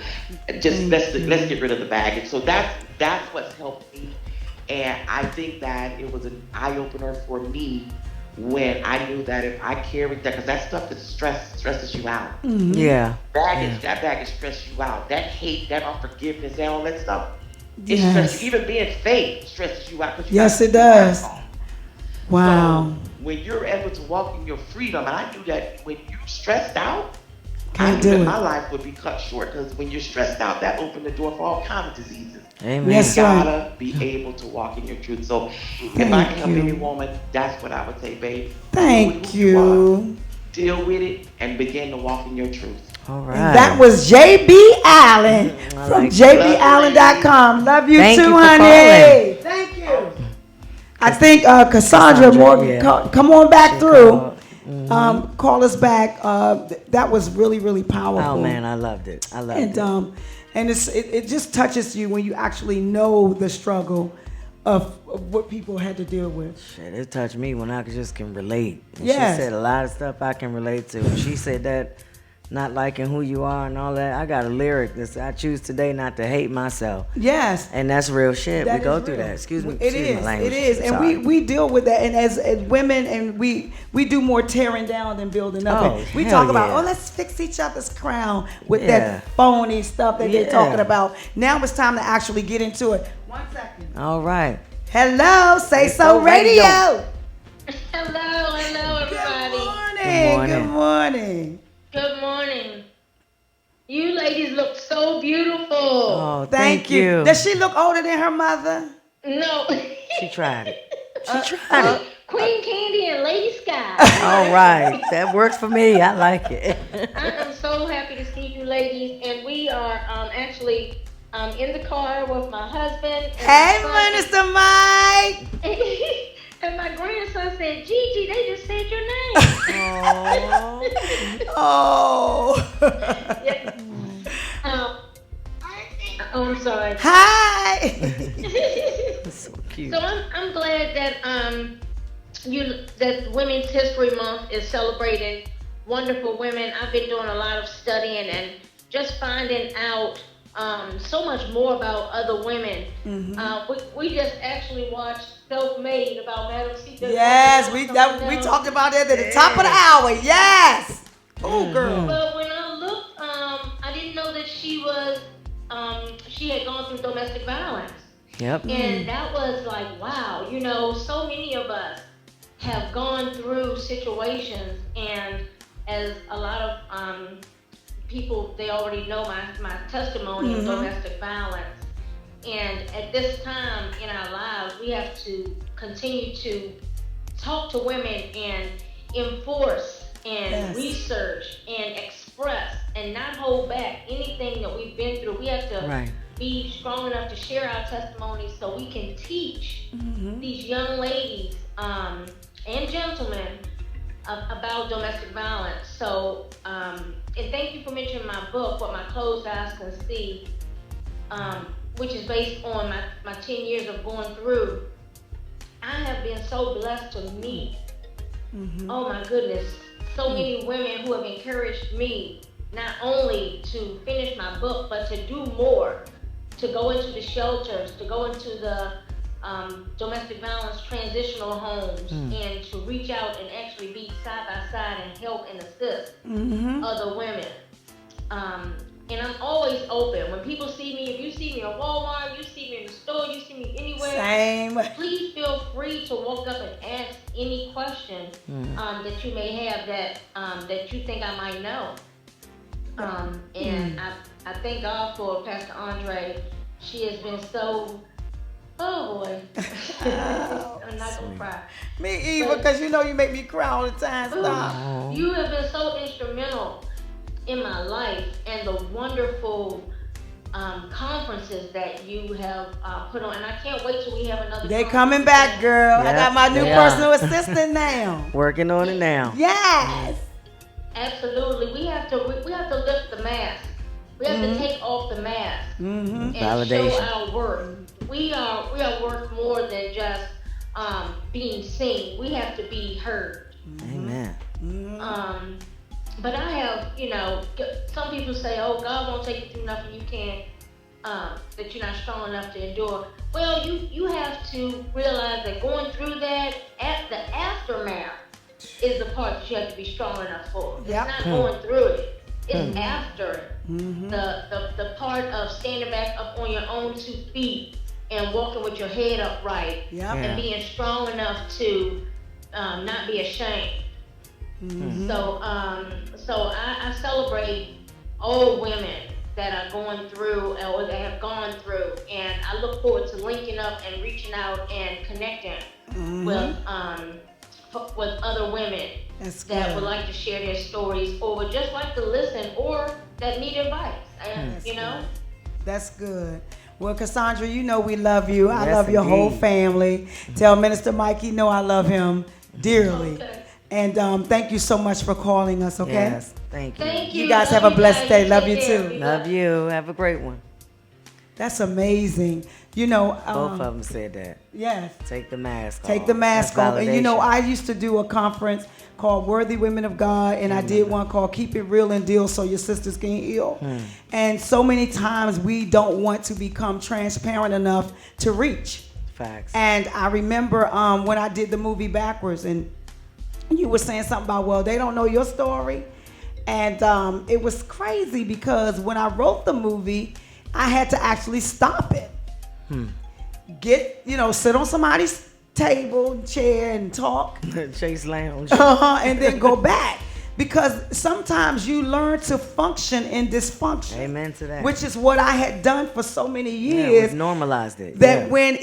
just let's get rid of the baggage. So that's what's helped me, and I think that it was an eye opener for me when I knew that if I carried that, because that stuff is stresses you out.
Yeah.
That baggage stresses you out. That hate, that unforgiveness, and all that stuff. It stresses you. Even being fake stresses you out.
Yes, it does. Wow.
So when you're able to walk in your freedom, and I knew that when you're stressed out,
Can't
I
do
knew
it.
that my life would be cut short, because when you're stressed out, that opened the door for all kinds of diseases.
Amen.
Yes,
You
sir.
gotta be able to walk in your truth. So if I can help any woman, that's what I would say, babe.
Thank
Know who
you.
are, deal with it and begin to walk in your truth.
All right.
And that was JB Allen from JBAllen.com. Love you
Thank
too,
you for
honey.
calling.
Thank you. I think Cassandra Morgan, come on back through. Call us back. That was really, really powerful.
Oh man, I loved it. I loved it.
And it just touches you when you actually know the struggle of what people had to deal with.
Shit, it touched me when I just can relate. And
Yes.
She said a lot of stuff I can relate to. When she said that, not liking who you are and all that, I got a lyric that said, I choose today not to hate myself.
Yes.
And that's real shit.
That
we go
is
through
real.
that. Excuse me.
It
excuse
is.
my language.
It is. And
Sorry.
we deal with that. And as women, and we do more tearing down than building up.
Oh,
And we
hell
talk about,
yeah.
let's fix each other's crown with
Yeah.
that phony stuff that they're
Yeah.
talking about. Now it's time to actually get into it. 1 second.
All right.
Hello, SaySo Radio.
Hello, everybody.
Good morning. Good morning.
Good morning. You ladies look so beautiful.
Oh,
Thank you. Does she look older than her mother?
No.
She tried it. She tried it.
Queen Candy and Lady Sky.
All right. That works for me. I like it.
I am so happy to see you ladies, and we are actually in the car with my husband. And
Hey,
my
Minister Mike.
and my grandson said, Gigi, they just said your name.
Oh.
Yeah. I'm sorry.
Hi.
So cute.
So I'm glad that that Women's History Month is celebrating wonderful women. I've been doing a lot of studying and just finding out so much more about other women. We just actually watched Self-Made about Madam C.
Yes, we talked about that at the top of the hour. Yes. Oh, girl.
But when I looked, I didn't know that she was she had gone through domestic violence.
Yep.
And that was like, wow, so many of us have gone through situations, and as a lot of people, they already know my testimony of domestic violence. And at this time in our lives, we have to continue to talk to women and enforce and research and express and not hold back anything that we've been through. We have to be strong enough to share our testimonies so we can teach these young ladies and gentlemen about domestic violence. So, and thank you for mentioning my book, What My Closed Eyes Can See, which is based on my 10 years of going through. I have been so blessed to meet, oh my goodness,
so many women who have encouraged me not only to finish my book, but to do more, to go into the shelters, to go into the domestic violence transitional homes, and to reach out and actually be side by side and help and assist other women. And I'm always open. When people see me, if you see me at Walmart, you see me in the store, you see me anywhere,
Same.
please feel free to walk up and ask any question that you may have that you think I might know. And I thank God for Pastor Andrée. She has been so, oh boy, I'm not gonna cry.
Me either, because you know you make me cry all the time. Stop.
You have been so instrumental in my life, and the wonderful conferences that you have put on, and I can't wait till we have another.
They coming back, girl.
Yeah,
I got my new
they are.
personal assistant now.
Working on it now.
Yes.
Absolutely, we have to lift the mask. We have to take off the mask and
Validation.
show our worth. We are worth more than just being seen. We have to be heard.
Amen.
But I have, some people say, "Oh, God won't take you through nothing you can't, that you're not strong enough to endure." Well, you have to realize that going through that, at the aftermath, is the part that you have to be strong enough for.
Yep.
It's not going through it. It's after it. The part of standing back up on your own 2 feet and walking with your head upright and being strong enough to not be ashamed. So I celebrate all women that are going through or that have gone through, and I look forward to linking up and reaching out and connecting with other women that would like to share their stories, or would just like to listen, or that need advice.
That's good. Well, Cassandra, you know we love you. I
Yes,
love your whole
indeed.
family. Tell Minister Mike he know I love him dearly.
Okay.
And thank you so much for calling us, okay?
Yes. Thank you.
Thank you.
You guys
Love
have a blessed
guys.
day. Love
Take
you
care.
too.
Love you. Have a great one.
That's amazing.
Both of them said that.
Yes.
Take the mask off.
Take the mask
That's
off. And
validation.
I used to do a conference called Worthy Women of God, and I did one called Keep It Real and Deal So Your Sisters Can Heal. And so many times we don't want to become transparent enough to reach.
Facts.
And I remember when I did the movie Backwards, and you were saying something about, well, they don't know your story. And it was crazy because when I wrote the movie, I had to actually stop it. Get, sit on somebody's table, chair, and talk.
Chase Lounge.
And then go back. Because sometimes you learn to function in dysfunction.
Amen to that.
Which is what I had done for so many
Yeah,
years.
we've normalized it.
That when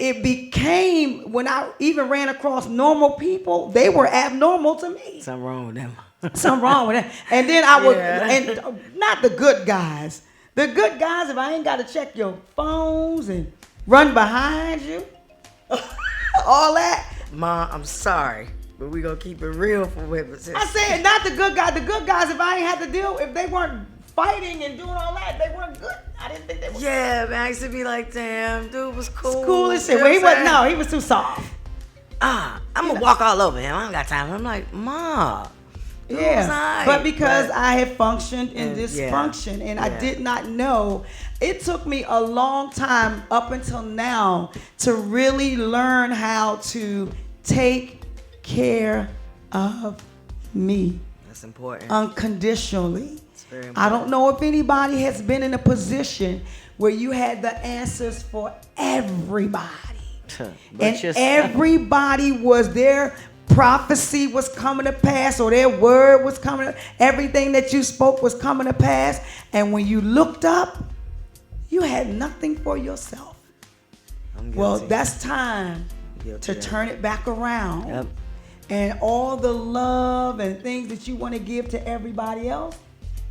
when I even ran across normal people, they were abnormal to me.
Something wrong with them.
Something wrong with that. And then I would,
Yeah.
and not the good guys. The good guys, if I ain't got to check your phones and run behind you, all that.
Ma, I'm sorry, but we gonna keep it real for witnesses.
I said, not the good guys. The good guys, if I ain't had to deal, if they weren't fighting and doing all that, they weren't good. I didn't think they were
Yeah, man, I used to be like, damn, dude was cool.
cool as shit.
You
Well, he
know what
wasn't,
I'm
no, he was too soft.
I'm gonna walk all over him. I don't got time. I'm like, Ma. dude was
Yeah,
alright,
but because I had functioned in
And-
dysfunction and I
yeah.
did not know, it took me a long time up until now to really learn how to take care of me
That's important.
unconditionally.
It's very important.
I don't know if anybody has been in a position where you had the answers for everybody.
But
And
yourself.
everybody was their prophecy was coming to pass, or their word was coming, everything that you spoke was coming to pass. And when you looked up, you had nothing for yourself.
I'm
Well,
guilty.
that's time
Guilty
to
of that.
turn it back around.
Yep.
And all the love and things that you want to give to everybody else,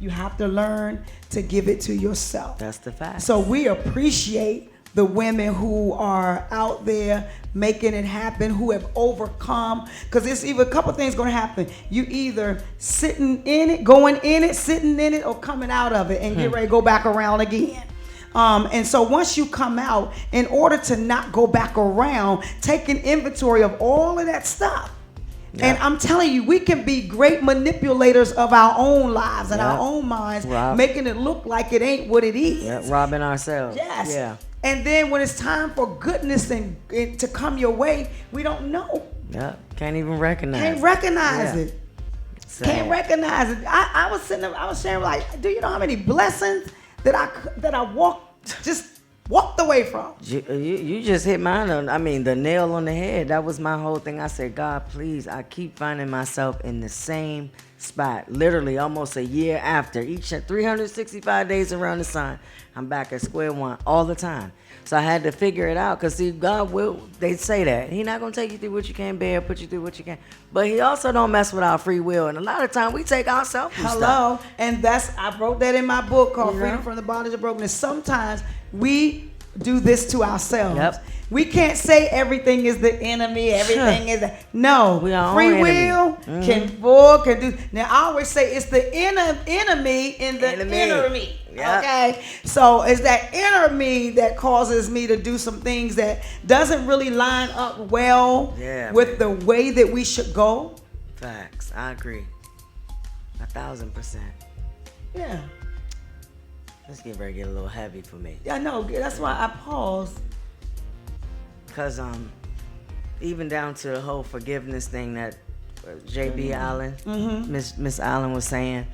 you have to learn to give it to yourself.
That's the fact.
So we appreciate the women who are out there making it happen, who have overcome, because there's either a couple things going to happen. You either sitting in it, going in it, sitting in it, or coming out of it and get ready to go back around again. And so once you come out, in order to not go back around, take an inventory of all of that stuff Yep. And I'm telling you, we can be great manipulators of our own lives and
Yep.
our own minds, making it look like it ain't what it is.
Yep. Robbing ourselves.
Yes.
Yeah.
And then when it's time for goodness and to come your way, we don't know.
Yep. Can't even recognize.
Can't recognize
Yeah.
it.
Sad.
Can't recognize it. I was sitting there, I was sharing like, do you know how many blessings that I walked away from?
You just hit mine on, I mean, the nail on the head. That was my whole thing. I said, God, please, I keep finding myself in the same spot, literally almost a year after. Each 365 days around the sun, I'm back at square one all the time. So I had to figure it out, because see, God will, they say that. He's not going to take you through what you can't bear, put you through what you can. But he also don't mess with our free will. And a lot of time we take ourselves through stuff.
And I wrote that in my book called Freedom from the Bondage of Brokenness. Sometimes we do this to ourselves.
Yep.
We can't say everything is the enemy, everything is no.
We are
free will can do. Now I always say it's the enemy in the inner me. Yep. Okay, so it's that inner me that causes me to do some things that doesn't really line up well with the way that we should go.
Facts, I agree, 1,000%.
Yeah.
Let's get ready to get a little heavy for me.
Yeah, I know. That's why I paused.
Cause even down to the whole forgiveness thing that JB Allen, Miss Allen was saying,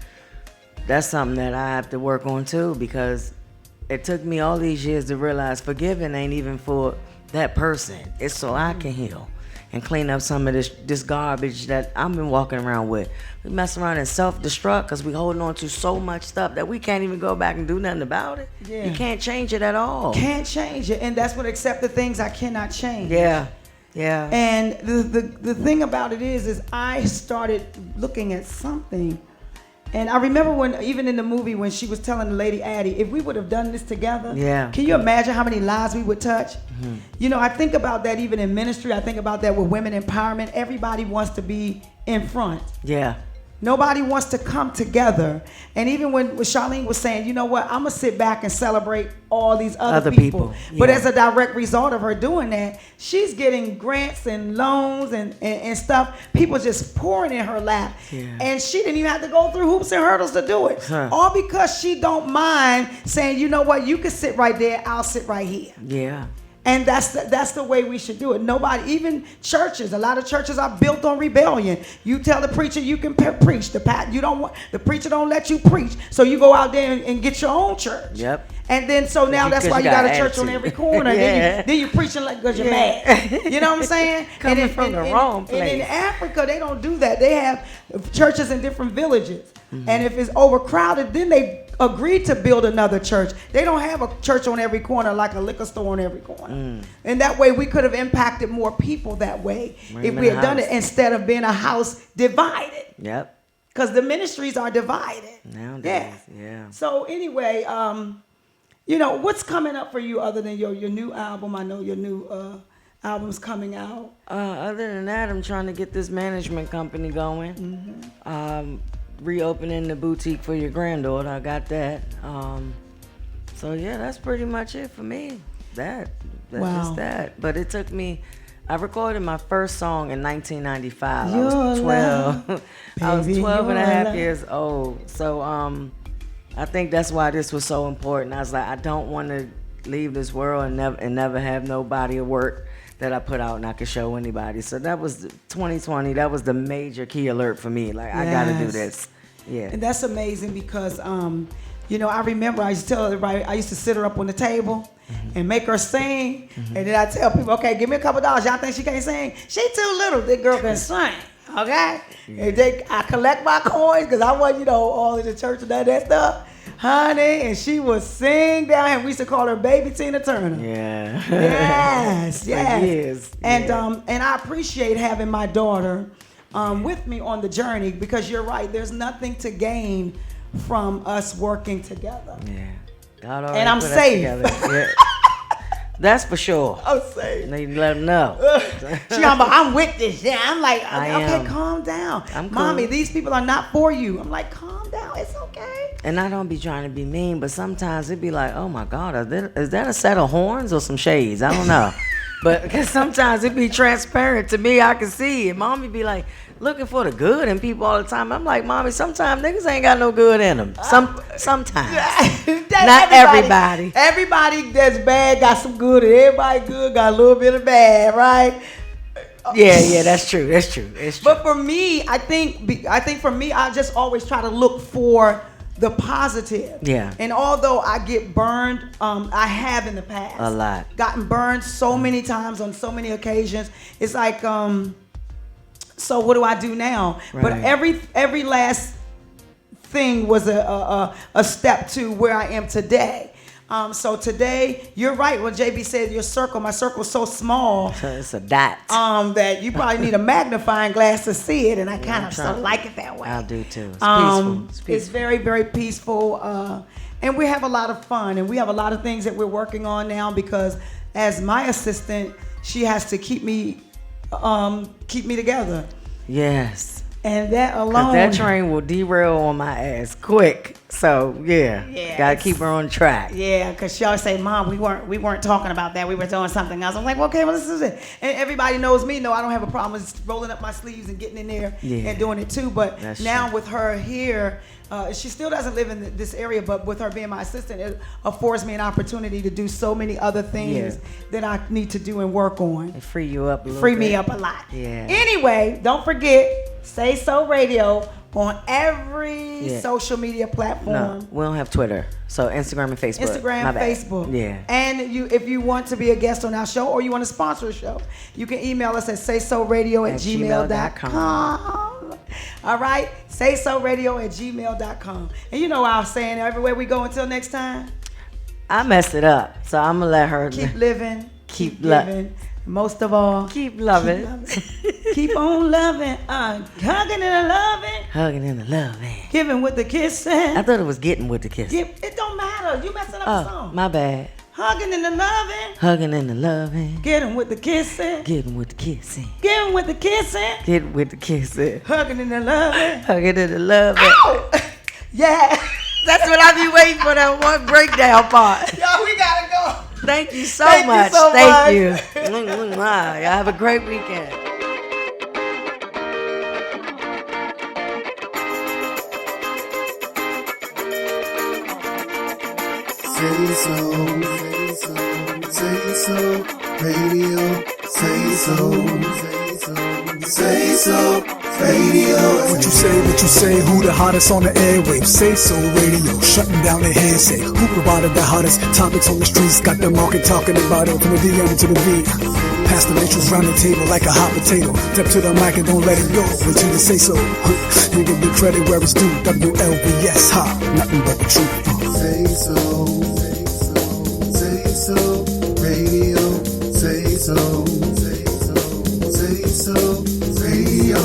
that's something that I have to work on too, because it took me all these years to realize forgiving ain't even for that person. It's so I can heal and clean up some of this garbage that I've been walking around with. We mess around and self-destruct because we holding on to so much stuff that we can't even go back and do nothing about it.
Yeah.
You can't change it at all.
Can't change it. And that's what accept the things I cannot change.
Yeah. Yeah.
And the thing about it is I started looking at something. And I remember when, even in the movie, when she was telling the lady Addie, if we would have done this together, can you imagine how many lives we would touch? Mm-hmm. You know, I think about that even in ministry. I think about that with women empowerment. Everybody wants to be in front.
Yeah.
Nobody wants to come together. And even when Charlene was saying, you know what, I'm going to sit back and celebrate all these other people. Yeah. But as a direct result of her doing that, she's getting grants and loans and stuff. People just pouring in her lap. Yeah. And she didn't even have to go through hoops and hurdles to do it. Huh. All because she don't mind saying, you know what, you can sit right there, I'll sit right here.
Yeah.
And that's the way we should do it. Nobody, even churches, a lot of churches are built on rebellion. You tell the preacher you can preach. The preacher don't let you preach. So you go out there and get your own church. Yep. And then so now that's why you got a church on every corner. Then you preaching like because you're mad. You know what I'm saying?
Coming from the wrong place.
And in Africa, they don't do that. They have churches in different villages. Mm-hmm. And if it's overcrowded, then they agreed to build another church. They don't have a church on every corner like a liquor store on every corner. And that way we could have impacted more people that way if we had done it instead of being a house divided.
Yep.
Because the ministries are divided.
Nowadays, yeah.
So anyway, you know, what's coming up for you other than your new album? I know your new album's coming out.
Other than that, I'm trying to get this management company going. Mm-hmm. Reopening the boutique for your granddaughter. I got that. So yeah, that's pretty much it for me. That's just that. But it took me, I recorded my first song in 1995. I was 12. I was 12 and a half years old. So I think that's why this was so important. I was like, I don't want to leave this world and never have no body of work that I put out and I could show anybody. So that was 2020. That was the major key alert for me. Like, I got to do this. Yeah.
And that's amazing because, you know, I remember I used to tell everybody, I used to sit her up on the table and make her sing. And then I tell people, okay, give me a couple dollars. Y'all think she can't sing? She too little. That girl can sing. Okay? And I collect my coins because I want, you know, all in the church and that stuff. Honey, and she would sing down here. We used to call her Baby Tina Turner.
Yeah.
Yes, yes.
Years.
And I appreciate having my daughter with me on the journey because you're right. There's nothing to gain from us working together.
Yeah. God already
and I'm
put us
safe.
Yeah. That's for sure.
I'm safe.
Need to let them know.
I'm with this. Yeah, I'm like,
I
okay,
am.
calm down.
I'm cool.
Mommy, these people are not for you. I'm like, calm down. It's okay.
And I don't be trying to be mean, but sometimes it be like, oh my God, is that a set of horns or some shades? I don't know. But because sometimes it be transparent to me, I can see it. Mommy be like looking for the good in people all the time. I'm like, Mommy, sometimes niggas ain't got no good in them. Sometimes. Not everybody.
Everybody that's bad got some good, and everybody good got a little bit of bad, right?
Yeah, that's true. It's true.
But for me, I think for me, I just always try to look for the positive.
Yeah.
And although I get burned, I have in the past.
A lot.
Gotten burned so many times on so many occasions. It's like, so what do I do now?
Right.
But every last thing was a step to where I am today. So today, you're right. When JB said my circle's so small.
So it's a dot.
That you probably need a magnifying glass to see it, and I kind of sort of like it that way.
I do too. It's peaceful.
It's very, very peaceful, and we have a lot of fun, and we have a lot of things that we're working on now because as my assistant, she has to keep me together.
Yes.
And that alone.
That train will derail on my ass quick. So yeah, gotta keep her on track.
Yeah, because she always say, "Mom, we weren't talking about that. We were doing something else." I'm like, well, "Okay, well, this is it." And everybody knows me. No, I don't have a problem with rolling up my sleeves and getting in there and doing it too. But
that's
now
true.
With her here, she still doesn't live in this area. But with her being my assistant, it affords me an opportunity to do so many other things that I need to do and work on.
It free you up a little
Free
bit.
me up a lot.
Yeah.
Anyway, don't forget SaySo Radio on every social media platform.
No, we don't have Twitter. So Instagram and Facebook.
Instagram, Facebook.
Yeah.
And if you want to be a guest on our show or you want to sponsor a show, you can email us at saysoradio@gmail.com. All right? saysoradio@gmail.com. And you know our saying everywhere we go until next time.
I messed it up. So I'm going to let her.
Keep living.
Keep
living. Most of all,
keep loving.
Keep on loving. Hugging and loving.
Hugging and loving.
Giving with the kissing.
I thought it was getting with the kissing.
It don't matter. You messing up the song.
My bad.
Hugging and the loving.
Hugging and the loving.
Getting with the kissing.
Getting with the kissing.
Getting with the kissing.
Getting with the kissing.
Hugging and the loving.
Hugging and the loving.
Ow! Yeah.
That's what I be waiting for, that one breakdown part.
Yo, we gotta go.
Thank you so
Thank
much.
You so
Thank
much.
you. Y'all have a great weekend.
SaySo Radio, SaySo Radio.
What you say, who the hottest on the airwaves? SaySo Radio, shutting down the hearsay. Who provided the hottest topics on the streets? Got the market talking about it from the DM to the V. Pass the matrix round the table like a hot potato. Step to the mic and don't let it go until you say so. And give the credit where it's due. WLBS, ha, nothing but the truth.
SaySo Radio, SaySo Radio.